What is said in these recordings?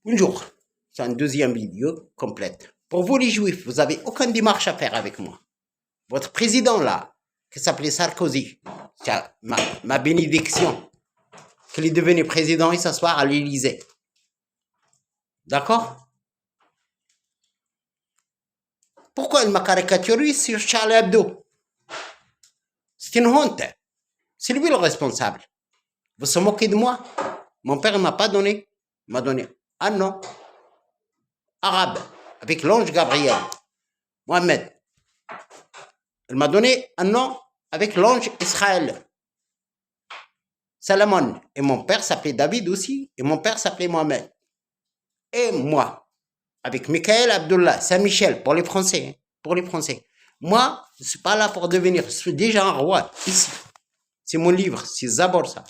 Bonjour, c'est une deuxième vidéo complète. Pour vous les juifs, vous n'avez aucune démarche à faire avec moi. Votre président là, qui s'appelait Sarkozy, c'est ma bénédiction, qu'il est devenu président et s'asseoir à l'Élysée. D'accord? Pourquoi il m'a caricaturé sur Charlie Hebdo? C'est une honte. C'est lui le responsable. Vous se moquez de moi? Mon père ne m'a pas donné. Il m'a donné un nom arabe avec l'ange Gabriel. Mohamed. Il m'a donné un nom avec l'ange Israël. Salomon. Et mon père s'appelait David aussi. Et mon père s'appelait Mohamed. Et moi, avec Michael Abdullah, Saint-Michel, pour les Français. Pour les Français. Moi, je ne suis pas là pour devenir. Je suis déjà un roi, ici. C'est mon livre, c'est Zabor ça.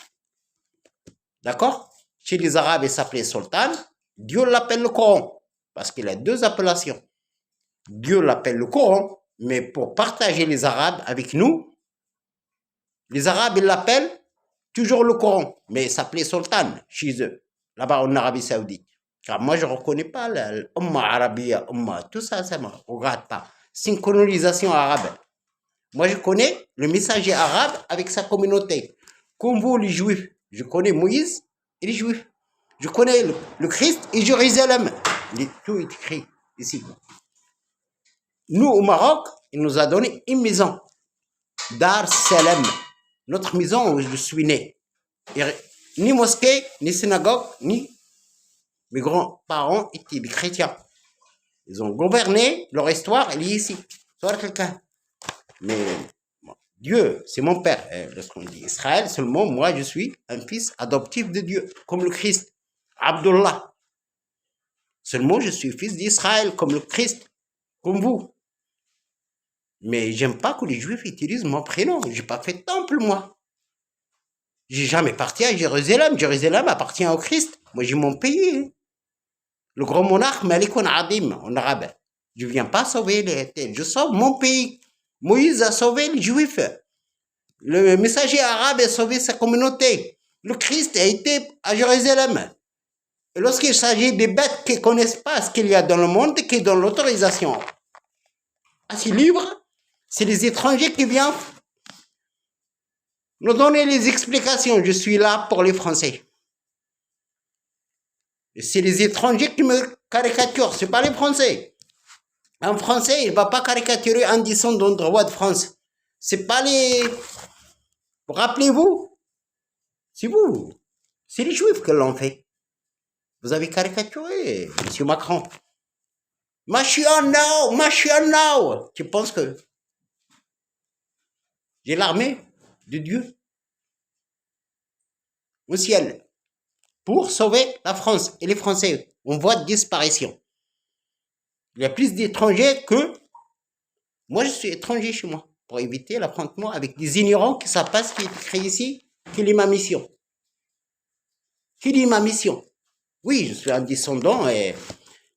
D'accord? Chez les Arabes, il s'appelait Sultan. Dieu l'appelle le Coran. Parce qu'il a deux appellations. Dieu l'appelle le Coran. Mais pour partager les Arabes avec nous, les Arabes, ils l'appellent toujours le Coran. Mais il s'appelait Sultan chez eux, là-bas en Arabie Saoudite. Car moi, je ne reconnais pas l'Umma Arabia, Umma, tout ça, ça ne me regarde pas. C'est une colonisation arabe. Moi, je connais le messager arabe avec sa communauté. Comme vous, les Juifs, je connais Moïse et les Juifs. Je connais le Christ et Jérusalem. Tout est écrit ici. Nous, au Maroc, il nous a donné une maison. Dar Salem. Notre maison où je suis né. Et ni mosquée, ni synagogue, ni mes grands-parents étaient des chrétiens. Ils ont gouverné, leur histoire, elle est ici. Soit quelqu'un. Mais bon, Dieu, c'est mon père. Lorsqu'on dit Israël, seulement moi, je suis un fils adoptif de Dieu, comme le Christ. Abdullah. Seulement, je suis fils d'Israël, comme le Christ, comme vous. Mais j'aime pas que les Juifs utilisent mon prénom. J'ai pas fait de temple, moi. J'ai jamais parti à Jérusalem. Jérusalem appartient au Christ. Moi, j'ai mon pays. Le grand monarque Malikun Adim, en arabe. Je viens pas sauver les têtes. Je sauve mon pays. Moïse a sauvé les Juifs. Le messager arabe a sauvé sa communauté. Le Christ a été à Jérusalem. Et lorsqu'il s'agit des bêtes qui ne connaissent pas ce qu'il y a dans le monde, qui donnent l'autorisation à ces livres, c'est les étrangers qui viennent nous donner les explications. Je suis là pour les Français. Et c'est les étrangers qui me caricaturent, c'est pas les Français. Un Français, il ne va pas caricaturer un descendant de roi de France. C'est pas les... Rappelez-vous, c'est vous. C'est les Juifs qui l'ont fait. Vous avez caricaturé, M. Macron. Machinao. Tu penses que j'ai l'armée de Dieu au ciel pour sauver la France et les Français en voie de disparition. Il y a plus d'étrangers que... Moi, je suis étranger chez moi pour éviter l'affrontement avec des ignorants qui ne savent pas ce qui est écrit ici. Quelle est ma mission? Quelle est ma mission? Oui, je suis un descendant et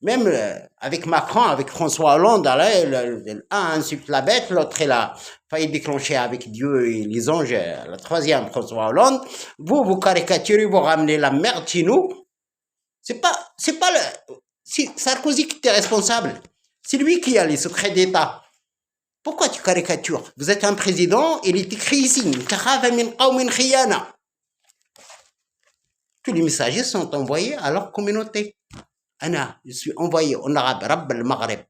même avec Macron, avec François Hollande, un insulte la bête, l'autre il a failli déclencher avec Dieu et les anges, la troisième François Hollande. Vous caricaturez, vous ramenez la merde chez nous. C'est Sarkozy qui était responsable. C'est lui qui a les secrets d'État. Pourquoi tu caricatures? Vous êtes un président, il est écrit ici. Tous les messagers sont envoyés à leur communauté. Je suis envoyé en arabe, Rabb al-Maghreb.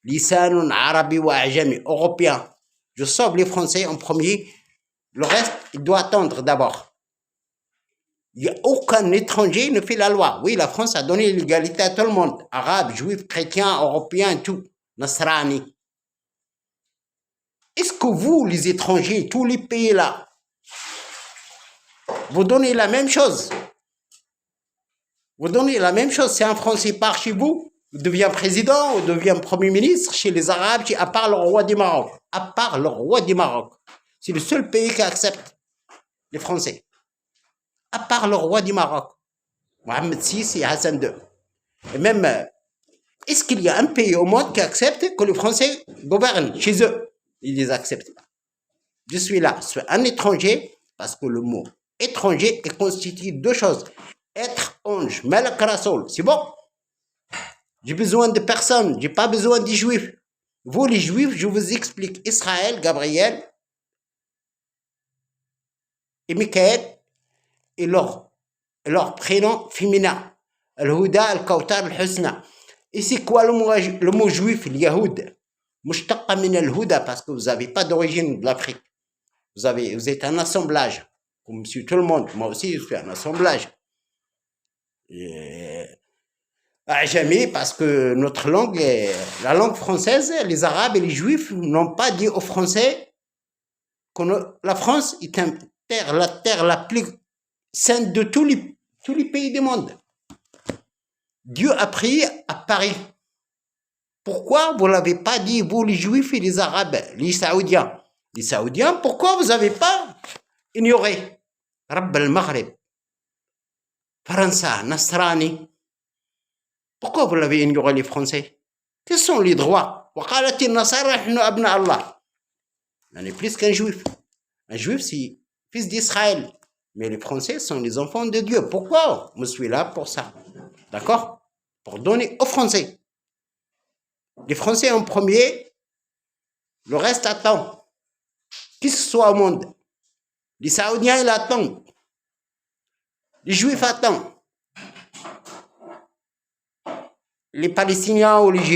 Lisanun arabi wa ajami, européen. Je sauve les Français en premier. Le reste, il doit attendre d'abord. Il n'y a aucun étranger qui ne fait la loi. Oui, la France a donné l'égalité à tout le monde. Arabes, juifs, chrétiens, européens, tout. Nasrani. Est-ce que vous, les étrangers, tous les pays là, vous donnez la même chose? Vous donnez la même chose. Si un Français part chez vous, il devient président ou devient premier ministre chez les Arabes, à part le roi du Maroc. À part le roi du Maroc. C'est le seul pays qui accepte les Français. À part le roi du Maroc. Mohamed VI et Hassan II. Et même, est-ce qu'il y a un pays au monde qui accepte que les Français gouvernent chez eux? Ils les acceptent pas. Je suis là, je suis un étranger, parce que le mot étranger est constitué de deux choses. Être ange, malak rasoul, c'est bon? J'ai besoin de personne. J'ai pas besoin des juifs. Vous, les juifs, je vous explique. Israël, Gabriel et Michael et leur prénom féminin. Al-Huda, Al-Kautar, Al-Husna. Et c'est quoi le mot juif, le Yahoud? Mushtaqqa min al-Huda, parce que vous n'avez pas d'origine de l'Afrique. Vous êtes un assemblage. Comme monsieur tout le monde. Moi aussi, je suis un assemblage. Jamais, parce que notre langue, la langue française, les Arabes et les Juifs n'ont pas dit aux Français que la France est la terre la plus sainte de tous les pays du monde. Dieu a prié à Paris. Pourquoi vous ne l'avez pas dit, vous, les Juifs et les Arabes, les Saoudiens? Les Saoudiens, pourquoi vous n'avez pas ignoré Rabb al-Maghrib, Faransa, Nasrani? Pourquoi vous l'avez ignoré, les Français? Quels sont les droits? On est plus qu'un Juif. Un Juif, c'est fils d'Israël. Mais les Français sont les enfants de Dieu. Pourquoi? Je suis là pour ça. D'accord? Pour donner aux Français. Les Français en premier, le reste attend. Qui que ce soit au monde. Les Saoudiens, ils attendent. Les Juifs attendent. Les Palestiniens ou le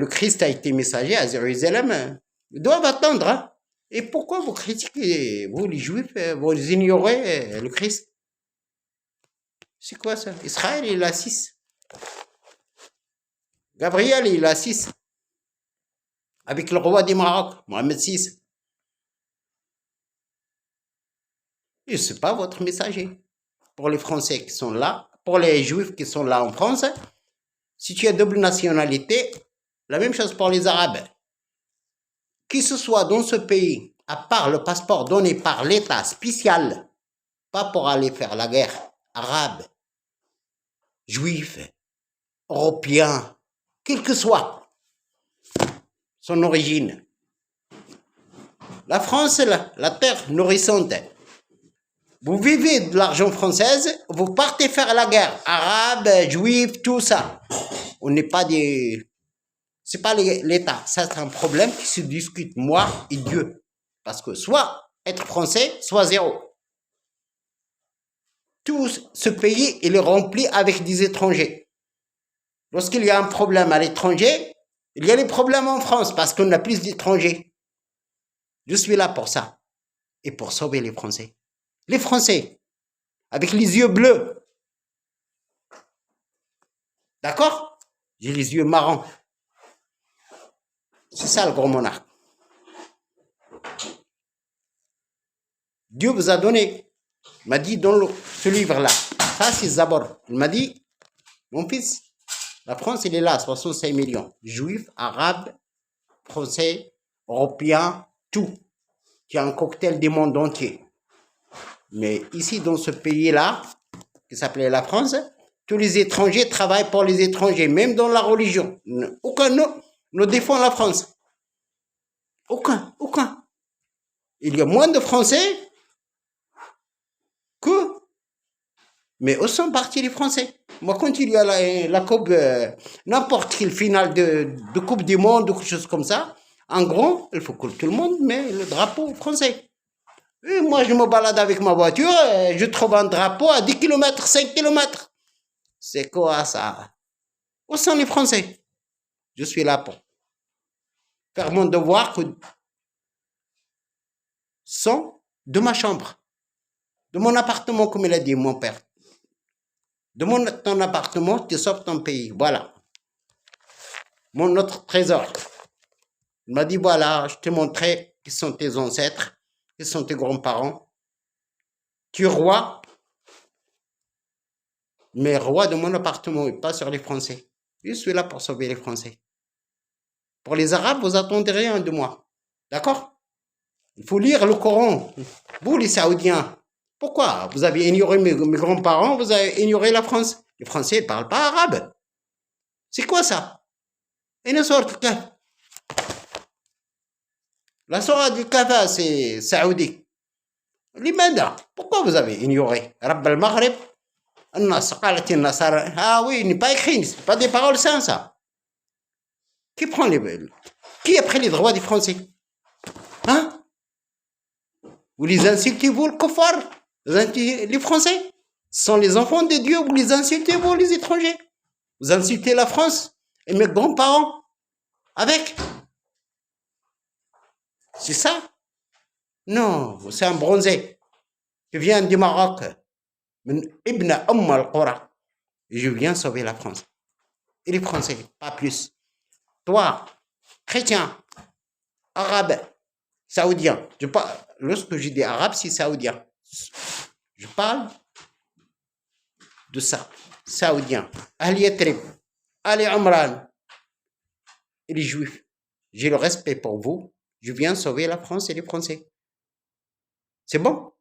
Christ a été messager à Jérusalem, ils doivent attendre. Hein? Et pourquoi vous critiquez, vous les Juifs, vous ignorez le Christ? C'est quoi ça? Israël, il a 6. Gabriel, il a 6. Avec le roi du Maroc, Mohamed VI. Et ce n'est pas votre messager. Pour les Français qui sont là, pour les Juifs qui sont là en France, si tu as double nationalité, la même chose pour les Arabes. Qui ce soit dans ce pays, à part le passeport donné par l'État spécial, pas pour aller faire la guerre, arabe, juif, européen, quel que soit son origine. La France, la terre nourrissante. Vous vivez de l'argent français, vous partez faire la guerre. Arabes, juifs, tout ça. On n'est pas des... C'est pas l'État. Ça, c'est un problème qui se discute, moi et Dieu. Parce que soit être français, soit zéro. Tout ce pays, il est rempli avec des étrangers. Lorsqu'il y a un problème à l'étranger, il y a des problèmes en France parce qu'on a plus d'étrangers. Je suis là pour ça. Et pour sauver les Français. Les Français, avec les yeux bleus. D'accord? J'ai les yeux marrons. C'est ça le grand monarque. Dieu vous a donné. Il m'a dit dans ce livre-là. Ça, c'est Zabor. Il m'a dit, mon fils, la France, elle est là, 65 millions. Juifs, arabes, français, européens, tout. Il y a un cocktail du monde entier. Mais ici, dans ce pays-là, qui s'appelait la France, tous les étrangers travaillent pour les étrangers, même dans la religion. Aucun ne défend la France. Aucun. Il y a moins de Français que... Mais où sont partis les Français? Moi, quand il y a la coupe, n'importe quelle finale de Coupe du Monde ou quelque chose comme ça, en gros, il faut que tout le monde met le drapeau français. Et moi, je me balade avec ma voiture, je trouve un drapeau à 10 km, 5 km. C'est quoi ça? Où sont les Français? Je suis là pour faire mon devoir que sont de ma chambre, de mon appartement, comme il a dit mon père. De ton appartement, tu sauves ton pays. Voilà. Notre trésor. Il m'a dit, voilà, je t'ai montré qui sont tes ancêtres, qui sont tes grands-parents. Tu es roi, mais roi de mon appartement et pas sur les Français. Je suis là pour sauver les Français. Pour les Arabes, vous attendez rien de moi. D'accord? Il faut lire le Coran. Vous, les Saoudiens, pourquoi? Vous avez ignoré mes grands-parents, vous avez ignoré la France. Les Français ne parlent pas arabe. C'est quoi ça? Une sorte de... La sourate du Kafa, c'est saoudi. L'Imanda, pourquoi vous avez ignoré Rabb al-Maghrib, Ah oui, il n'est pas écrit, ce pas des paroles saintes, ça. Qui prend qui a pris les droits des Français? Hein? Vous les insultez, vous, le kuffar? Les Français? Ce sont les enfants de Dieu, vous les insultez, vous, les étrangers? Vous insultez la France et mes grands-parents avec? C'est ça? Non, c'est un bronzé qui vient du Maroc. Ibn al-Qura. Et je viens sauver la France. Et les Français, pas plus. Toi, chrétien, arabe, saoudien. Lorsque je dis arabe, c'est saoudien. Je parle de ça. Saoudien. Ali Yatrib, Ali Amran et les Juifs. J'ai le respect pour vous. Je viens sauver la France et les Français. C'est bon?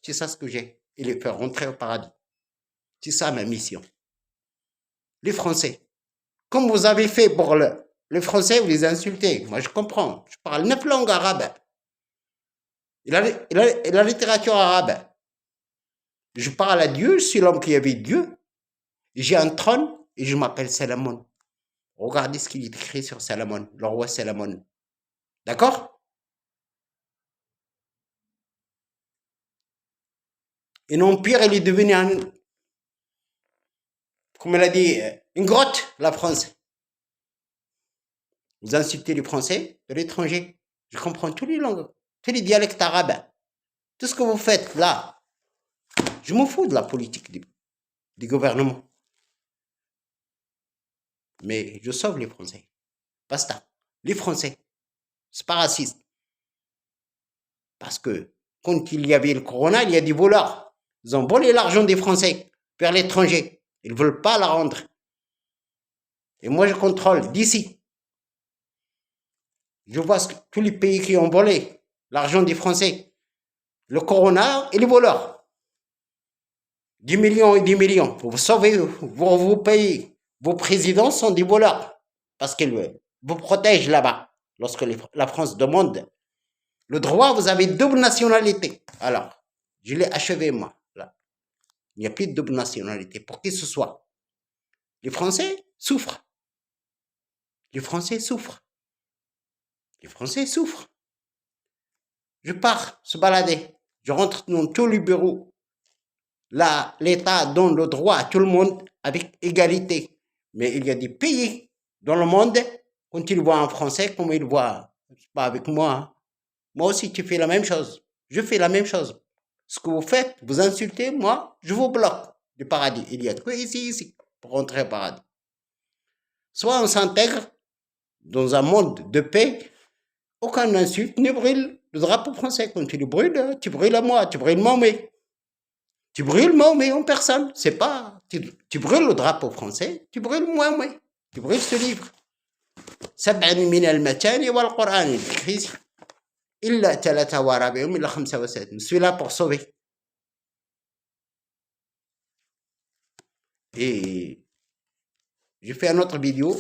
C'est ça ce que j'ai. Et les faire rentrer au paradis. C'est ça ma mission. Les Français. Comme vous avez fait pour les Français, vous les insultez. Moi, je comprends. Je parle 9 langues arabes. Et la littérature arabe. Je parle à Dieu, je suis l'homme qui avait Dieu. J'ai un trône et je m'appelle Salomon. Regardez ce qu'il est écrit sur Salomon, le roi Salomon. D'accord? Et l'Empire, il est devenu comme elle a dit, une grotte, la France. Vous insultez les Français de l'étranger. Je comprends tous les langues, tous les dialectes arabes. Tout ce que vous faites là, je m'en fous de la politique du gouvernement. Mais je sauve les Français. Basta. Les Français. C'est pas raciste. Parce que quand il y avait le corona, il y a des voleurs. Ils ont volé l'argent des Français vers l'étranger. Ils ne veulent pas la rendre. Et moi, je contrôle d'ici. Je vois tous les pays qui ont volé l'argent des Français. Le corona et les voleurs. 10 millions et 10 millions. Pour vous sauver vos pays. Vos présidents sont des voleurs. Parce qu'ils vous protègent là-bas. Lorsque la France demande le droit, vous avez double nationalité. Alors, je l'ai achevé, moi. Là. Il n'y a plus de double nationalité. Pour qui ce soit. Les Français souffrent. Les Français souffrent. Les Français souffrent. Je pars se balader. Je rentre dans tous les bureaux. Là, l'État donne le droit à tout le monde avec égalité. Mais il y a des pays dans le monde, quand ils voient un Français, comme ils voient, pas avec moi. Moi aussi, tu fais la même chose. Je fais la même chose. Ce que vous faites, vous insultez, moi, je vous bloque du paradis. Il y a que ici, pour rentrer au paradis. Soit on s'intègre dans un monde de paix, aucun insulte ne brûle le drapeau français. Quand tu le brûles, tu brûles à moi, tu brûles Mahomet. Tu brûles Mahomet en personne. C'est pas. Tu brûles le drapeau français, tu brûles Mahomet. Tu brûles ce livre. سبع من المثاني والقرآن écrit إلا 43 إلا 75. Je suis là pour sauver. Et je fais une autre vidéo